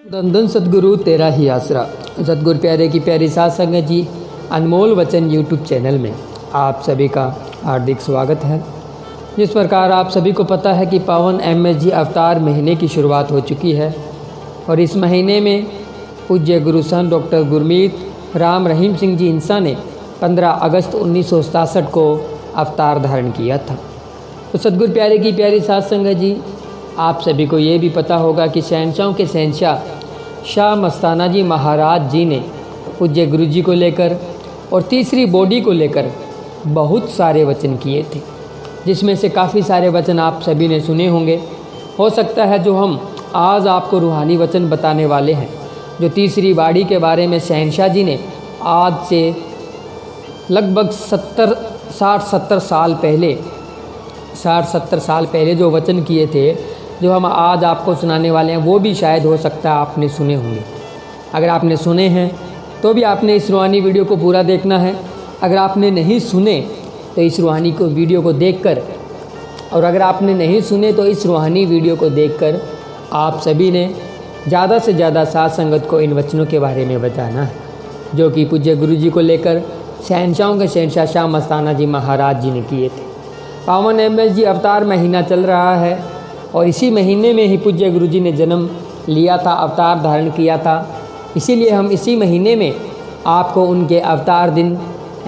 धन धन सतगुरु तेरा ही आसरा। सतगुरु प्यारे की प्यारी साध संगत जी, अनमोल वचन यूट्यूब चैनल में आप सभी का हार्दिक स्वागत है। जिस प्रकार आप सभी को पता है कि पावन MSG अवतार महीने की शुरुआत हो चुकी है और इस महीने में पूज्य गुरु संत डॉक्टर गुरमीत राम रहीम सिंह जी इंसा ने 15 अगस्त 1967 को अवतार धारण किया था। तो सतगुरु प्यारे की प्यारी साध संगत जी, आप सभी को ये भी पता होगा कि शहंशाहों के शहंशाह शाह मस्ताना जी महाराज जी ने पूज्य गुरु जी को लेकर और तीसरी बॉडी को लेकर बहुत सारे वचन किए थे, जिसमें से काफ़ी सारे वचन आप सभी ने सुने होंगे। हो सकता है जो हम आज आपको रूहानी वचन बताने वाले हैं, जो तीसरी बॉडी के बारे में शहंशाह जी ने आज से लगभग 60-70 साल पहले जो वचन किए थे, जो हम आज आपको सुनाने वाले हैं, वो भी शायद हो सकता है आपने सुने होंगे। अगर आपने सुने हैं तो भी आपने इस रूहानी वीडियो को पूरा देखना है। अगर आपने नहीं सुने तो इस रूहानी को वीडियो को देखकर, और अगर आपने नहीं सुने तो इस रूहानी वीडियो को देखकर आप सभी ने ज़्यादा से ज़्यादा साध संगत को इन वचनों के बारे में बताना है, जो कि पूज्य गुरु जी को लेकर शहंशाहों के शहंशाह शाह मस्ताना जी महाराज जी ने किए थे। पावन MSG अवतार महीना चल रहा है और इसी महीने में ही पूज्य गुरु जी ने जन्म लिया था, अवतार धारण किया था। इसीलिए हम इसी महीने में आपको उनके अवतार दिन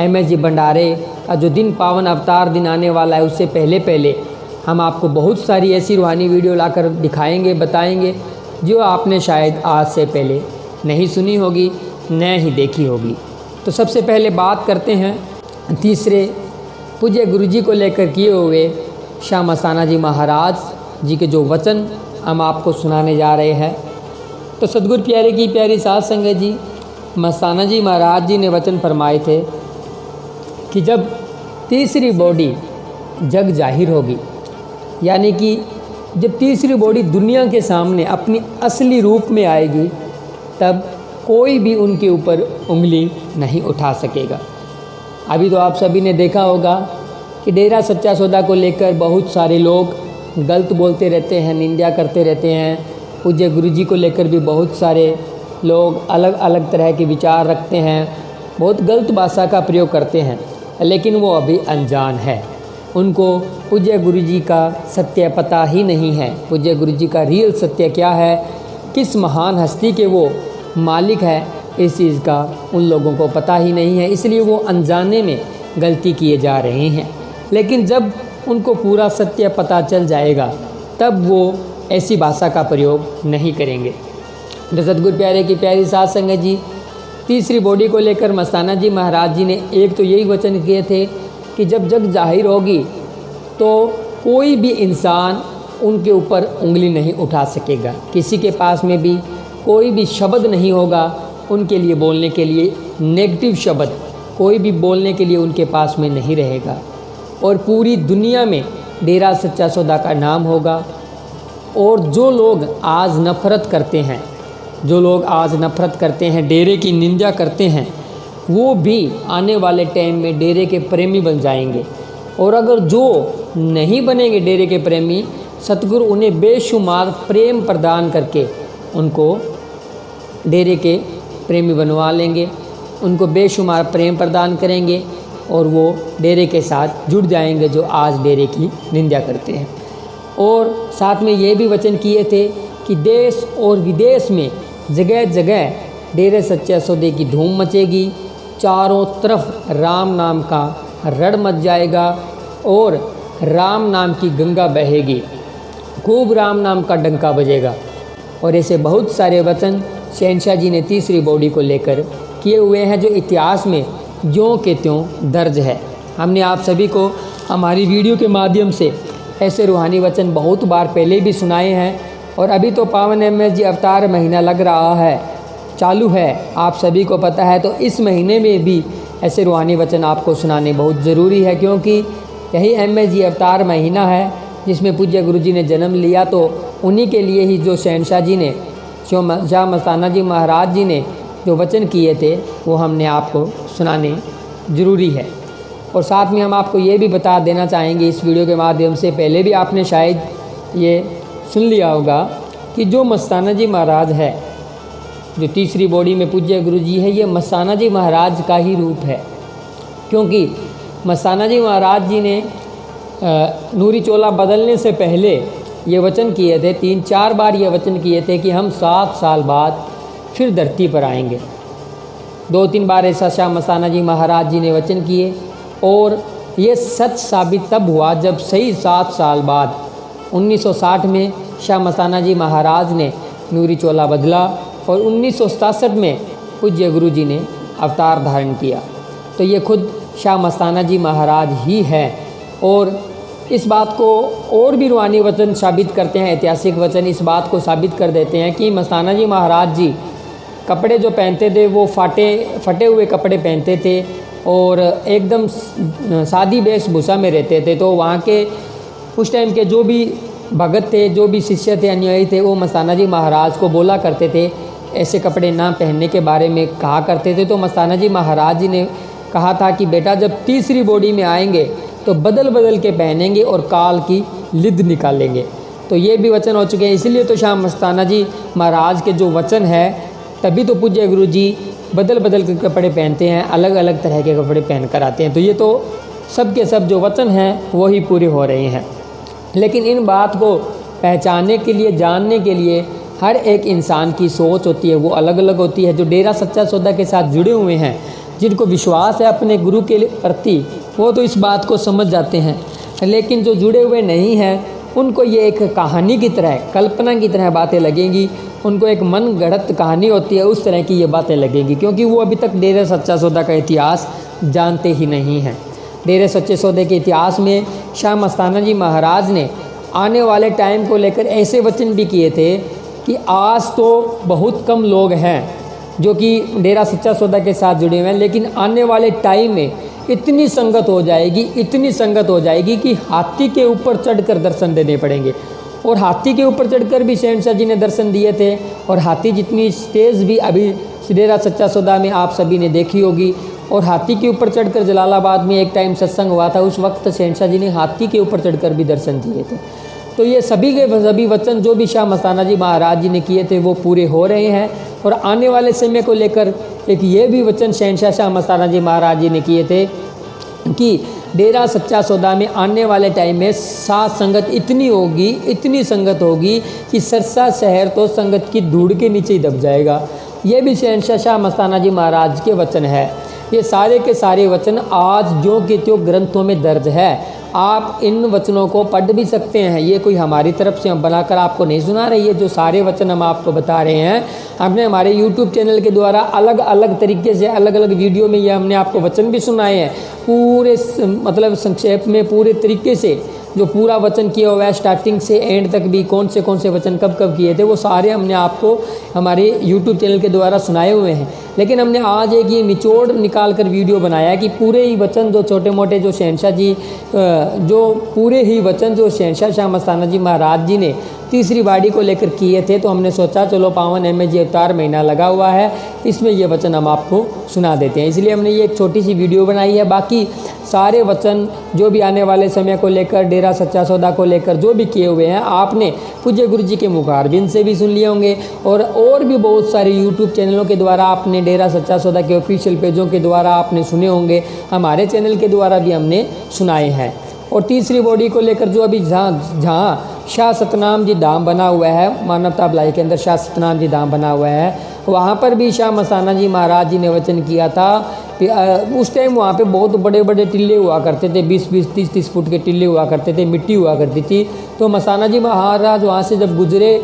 MSG भंडारे का जो दिन पावन अवतार दिन आने वाला है, उससे पहले हम आपको बहुत सारी ऐसी रूहानी वीडियो लाकर दिखाएंगे, बताएंगे, जो आपने शायद आज से पहले नहीं सुनी होगी, न ही देखी होगी। तो सबसे पहले बात करते हैं तीसरे पूज्य गुरु जी को लेकर किए हुए शाह मस्ताना जी महाराज जी के जो वचन हम आपको सुनाने जा रहे हैं। तो सतगुरु प्यारे की प्यारी साध संगत जी, मस्ताना जी महाराज जी ने वचन फरमाए थे कि जब तीसरी बॉडी जग जाहिर होगी, यानी कि जब तीसरी बॉडी दुनिया के सामने अपनी असली रूप में आएगी, तब कोई भी उनके ऊपर उंगली नहीं उठा सकेगा। अभी तो आप सभी ने देखा होगा कि डेरा सच्चा सौदा को लेकर बहुत सारे लोग गलत बोलते रहते हैं, निंदा करते रहते हैं। पूज्य गुरु जी को लेकर भी बहुत सारे लोग अलग अलग तरह के विचार रखते हैं, बहुत गलत भाषा का प्रयोग करते हैं, लेकिन वो अभी अनजान है। उनको पूज्य गुरु जी का सत्य पता ही नहीं है। पूज्य गुरु जी का रियल सत्य क्या है, किस महान हस्ती के वो मालिक है, इस चीज़ का उन लोगों को पता ही नहीं है। इसलिए वो अनजाने में गलती किए जा रहे हैं। लेकिन जब उनको पूरा सत्य पता चल जाएगा, तब वो ऐसी भाषा का प्रयोग नहीं करेंगे। तो सतगुरु प्यारे की प्यारी साध संगत जी, तीसरी बॉडी को लेकर मस्ताना जी महाराज जी ने एक तो यही वचन किए थे कि जब जग जाहिर होगी तो कोई भी इंसान उनके ऊपर उंगली नहीं उठा सकेगा। किसी के पास में भी कोई भी शब्द नहीं होगा उनके लिए बोलने के लिए, नेगेटिव शब्द कोई भी बोलने के लिए उनके पास में नहीं रहेगा। और पूरी दुनिया में डेरा सच्चा सौदा का नाम होगा। और जो लोग आज नफ़रत करते हैं, डेरे की निंदा करते हैं, वो भी आने वाले टाइम में डेरे के प्रेमी बन जाएंगे। और अगर जो नहीं बनेंगे डेरे के प्रेमी, सतगुरु उन्हें बेशुमार प्रेम प्रदान करके उनको डेरे के प्रेमी बनवा लेंगे, उनको बेशुमार प्रेम प्रदान करेंगे और वो डेरे के साथ जुड़ जाएंगे जो आज डेरे की निंदा करते हैं। और साथ में ये भी वचन किए थे कि देश और विदेश में जगह जगह डेरे सच्चे सौदे की धूम मचेगी, चारों तरफ राम नाम का रण मच जाएगा और राम नाम की गंगा बहेगी, खूब राम नाम का डंका बजेगा। और ऐसे बहुत सारे वचन शहंशाह जी ने तीसरी बॉडी को लेकर किए हुए हैं, जो इतिहास में ज्यों के त्यों दर्ज है। हमने आप सभी को हमारी वीडियो के माध्यम से ऐसे रूहानी वचन बहुत बार पहले भी सुनाए हैं। और अभी तो पावन MSG अवतार महीना लग रहा है, चालू है, आप सभी को पता है। तो इस महीने में भी ऐसे रूहानी वचन आपको सुनाने बहुत ज़रूरी है, क्योंकि यही MSG अवतार महीना है जिसमें पूज्य गुरु जी ने जन्म लिया। तो उन्हीं के लिए ही जो शहंशाह जी ने, शाह मस्ताना जी महाराज जी ने जो वचन किए थे, वो हमने आपको सुनाने ज़रूरी है। और साथ में हम आपको ये भी बता देना चाहेंगे इस वीडियो के माध्यम से, पहले भी आपने शायद ये सुन लिया होगा कि जो मस्ताना जी महाराज है जो तीसरी बॉडी में पूज्य गुरु जी है, ये मस्ताना जी महाराज का ही रूप है। क्योंकि मस्ताना जी महाराज जी ने नूरी चोला बदलने से पहले ये वचन किए थे, 3-4 बार ये वचन किए थे कि हम 7 साल बाद फिर धरती पर आएंगे। 2-3 बार ऐसा शाह मस्ताना जी महाराज जी ने वचन किए और ये सच साबित तब हुआ जब सही 7 साल बाद 1960 में शाह मस्ताना जी महाराज ने नूरी चोला बदला और 1967 में पूज्य गुरु जी ने अवतार धारण किया। तो ये खुद शाह मस्ताना जी महाराज ही हैं। और इस बात को और भी रूहानी वचन साबित करते हैं, ऐतिहासिक वचन इस बात को साबित कर देते हैं कि मस्ताना जी महाराज जी कपड़े जो पहनते थे वो फटे हुए कपड़े पहनते थे और एकदम सादी वेशभूषा में रहते थे। तो वहाँ के उस टाइम के जो भी भगत थे, जो भी शिष्य थे, अनुयायी थे, वो मस्ताना जी महाराज को बोला करते थे, ऐसे कपड़े ना पहनने के बारे में कहा करते थे। तो मस्ताना जी महाराज जी ने कहा था कि बेटा जब तीसरी बॉडी में आएंगे तो बदल बदल के पहनेंगे और काल की लिद निकालेंगे। तो ये भी वचन हो चुके हैं। इसलिए तो शाह मस्ताना जी महाराज के जो वचन है, तभी तो पूज्य गुरु जी बदल बदल के कपड़े पहनते हैं, अलग अलग तरह के कपड़े पहन कर आते हैं। तो ये तो सब के सब जो वचन हैं वो ही पूरे हो रहे हैं। लेकिन इन बात को पहचानने के लिए, जानने के लिए हर एक इंसान की सोच होती है, वो अलग अलग होती है। जो डेरा सच्चा सौदा के साथ जुड़े हुए हैं, जिनको विश्वास है अपने गुरु के प्रति, वो तो इस बात को समझ जाते हैं। लेकिन जो जुड़े हुए नहीं हैं, उनको ये एक कहानी की तरह, कल्पना की तरह बातें लगेंगी। उनको एक मन गढ़ंत कहानी होती है, उस तरह की ये बातें लगेंगी, क्योंकि वो अभी तक डेरा सच्चा सौदा का इतिहास जानते ही नहीं हैं। डेरे सच्चे सौदे के इतिहास में शाह मस्ताना जी महाराज ने आने वाले टाइम को लेकर ऐसे वचन भी किए थे कि आज तो बहुत कम लोग हैं जो कि डेरा सच्चा सौदा के साथ जुड़े हुए हैं, लेकिन आने वाले टाइम में इतनी संगत हो जाएगी, इतनी संगत हो जाएगी कि हाथी के ऊपर चढ़कर दर्शन देने पड़ेंगे। और हाथी के ऊपर चढ़कर भी शहंशाह जी ने दर्शन दिए थे। और हाथी जितनी स्टेज भी अभी डेरा सच्चा सौदा में आप सभी ने देखी होगी। और हाथी के ऊपर चढ़कर जलालाबाद में एक टाइम सत्संग हुआ था, उस वक्त शहंशाह जी ने हाथी के ऊपर चढ़कर भी दर्शन दिए थे। तो ये सभी के सभी वचन जो भी शाह मस्ताना जी महाराज जी ने किए थे वो पूरे हो रहे हैं। और आने वाले समय को लेकर एक ये भी वचन शहंशाह शाह मस्ताना जी महाराज जी ने किए थे कि डेरा सच्चा सौदा में आने वाले टाइम में साथ संगत इतनी होगी, इतनी संगत होगी कि सरसा शहर तो संगत की धूड़ के नीचे ही दब जाएगा। ये भी शहंशाह शाह मस्ताना जी महाराज के वचन है। ये सारे के सारे वचन आज जो के त्यों ग्रंथों में दर्ज है। आप इन वचनों को पढ़ भी सकते हैं। ये कोई हमारी तरफ से हम बनाकर आपको नहीं सुना रही है। जो सारे वचन हम आपको बता रहे हैं, हमने हमारे YouTube चैनल के द्वारा अलग अलग तरीके से, अलग अलग वीडियो में ये हमने आपको वचन भी सुनाए हैं। पूरे मतलब संक्षेप में, पूरे तरीके से जो पूरा वचन किया हुआ है, स्टार्टिंग से एंड तक भी कौन से वचन कब कब किए थे, वो सारे हमने आपको हमारे YouTube चैनल के द्वारा सुनाए हुए हैं। लेकिन हमने आज एक ये निचोड़ निकाल कर वीडियो बनाया कि पूरे ही वचन जो छोटे मोटे जो शहंशाह जी जो पूरे ही वचन जो शहंशाह शाह मस्ताना जी महाराज जी ने तीसरी बाड़ी को लेकर किए थे, तो हमने सोचा चलो पावन MAG अवतार महीना लगा हुआ है, इसमें ये वचन हम आपको सुना देते हैं। इसलिए हमने ये एक छोटी सी वीडियो बनाई है। बाकी सारे वचन जो भी आने वाले समय को लेकर, डेरा सच्चा सौदा को लेकर जो भी किए हुए हैं, आपने पूज्य गुरु जी के मुखारबिंद से भी सुन लिए होंगे। और भी बहुत सारे YouTube चैनलों के द्वारा आपने, डेरा सच्चा सौदा के ऑफिशियल पेजों के द्वारा आपने सुने होंगे। हमारे चैनल के द्वारा भी हमने सुनाए हैं। और तीसरी बॉडी को लेकर जो अभी जहाँ शाह सतनाम जी धाम बना हुआ है, मानवता भलाई के अंदर शाह सतनाम जी धाम बना हुआ है, वहाँ पर भी शाह मस्ताना जी महाराज जी ने वचन किया था। उस टाइम वहाँ पे बहुत बड़े बड़े टिल्ले हुआ करते थे, 20-20, 30-30 फुट के टिल्ले हुआ करते थे, मिट्टी हुआ करती थी। तो मस्ताना जी महाराज वहाँ से जब गुजरे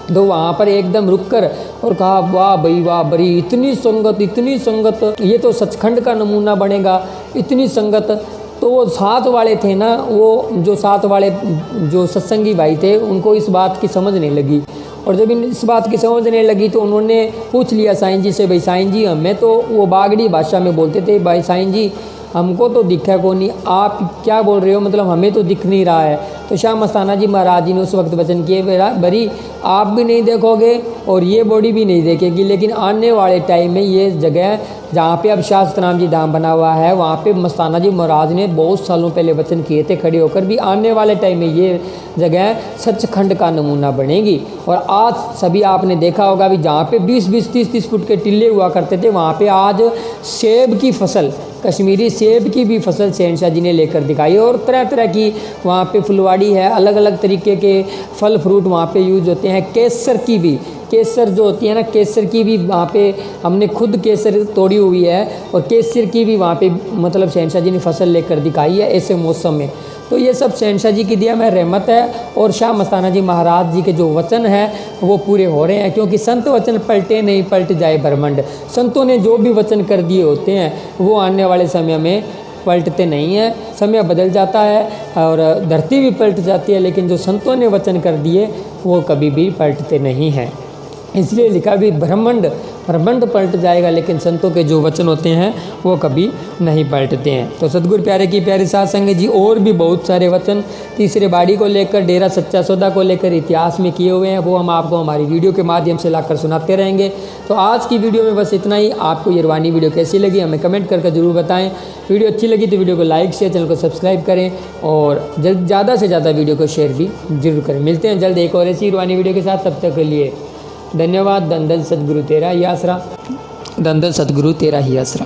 तो वहाँ पर एकदम रुक कर और कहा, वाह भाई वाह, बड़ी इतनी संगत, इतनी संगत, ये तो सचखंड का नमूना बनेगा, इतनी संगत। तो वो साथ वाले थे ना, वो जो साथ वाले जो सत्संगी भाई थे, उनको इस बात की समझ नहीं लगी। और जब इस बात की समझ नहीं लगी तो उन्होंने पूछ लिया साईं जी से, भाई साईं जी हमें तो, वो बागड़ी भाषा में बोलते थे, भाई साईं जी हमको तो दिखा को नहीं, आप क्या बोल रहे हो, मतलब हमें तो दिख नहीं रहा है। तो शाह मस्ताना जी महाराज जी ने उस वक्त वचन किए, बरी आप भी नहीं देखोगे और ये बॉडी भी नहीं देखेगी। लेकिन आने वाले टाइम में ये जगह जहाँ पे अब शास्त्राम जी धाम बना हुआ है, वहाँ पे मस्ताना जी महाराज ने बहुत सालों पहले वचन किए थे खड़े होकर भी आने वाले टाइम में ये जगह सचखंड का नमूना बनेगी। और आज सभी आपने देखा होगा भी जहाँ पे 20-20, 30-30 फुट के टिल्ले हुआ करते थे, वहाँ पे आज सेब की फसल, कश्मीरी सेब की भी फसल शहंशाह जी ने लेकर दिखाई। और तरह तरह की वहाँ पे फुलवाड़ी है, अलग अलग तरीके के फल फ्रूट वहाँ पे यूज़ होते हैं। केसर की भी, केसर जो होती है ना, केसर की भी वहाँ पे हमने खुद केसर तोड़ी हुई है और केसर की भी वहाँ पे मतलब शहंशाह जी ने फसल लेकर दिखाई है ऐसे मौसम में। तो ये सब शहंशाह जी की दिया में रहमत है और शाह मस्ताना जी महाराज जी के जो वचन हैं वो पूरे हो रहे हैं। क्योंकि संत वचन पलटे नहीं, पलट जाए ब्रह्मांड। संतों ने जो भी वचन कर दिए होते हैं वो आने वाले समय में पलटते नहीं हैं। समय बदल जाता है और धरती भी पलट जाती है, लेकिन जो संतों ने वचन कर दिए वो कभी भी पलटते नहीं हैं। इसलिए लिखा भी ब्रह्मांड पलट जाएगा, लेकिन संतों के जो वचन होते हैं वो कभी नहीं पलटते हैं। तो सतगुरु प्यारे की प्यारी साध संगत जी, और भी बहुत सारे वचन तीसरे बाड़ी को लेकर, डेरा सच्चा सौदा को लेकर इतिहास में किए हुए हैं, वो हम आपको हमारी वीडियो के माध्यम से लाकर सुनाते रहेंगे। तो आज की वीडियो में बस इतना ही। आपको ये रूहानी वीडियो कैसी लगी हमें कमेंट करके ज़रूर बताएँ। वीडियो अच्छी लगी तो वीडियो को लाइक शेयर, चैनल को सब्सक्राइब करें और ज़्यादा से ज़्यादा वीडियो को शेयर भी जरूर करें। मिलते हैं जल्द एक और ऐसी रूहानी वीडियो के साथ, तब तक के लिए धन्यवाद। धन धन सतगुरु तेरा ही आसरा, धन धन सतगुरु तेरा ही आसरा।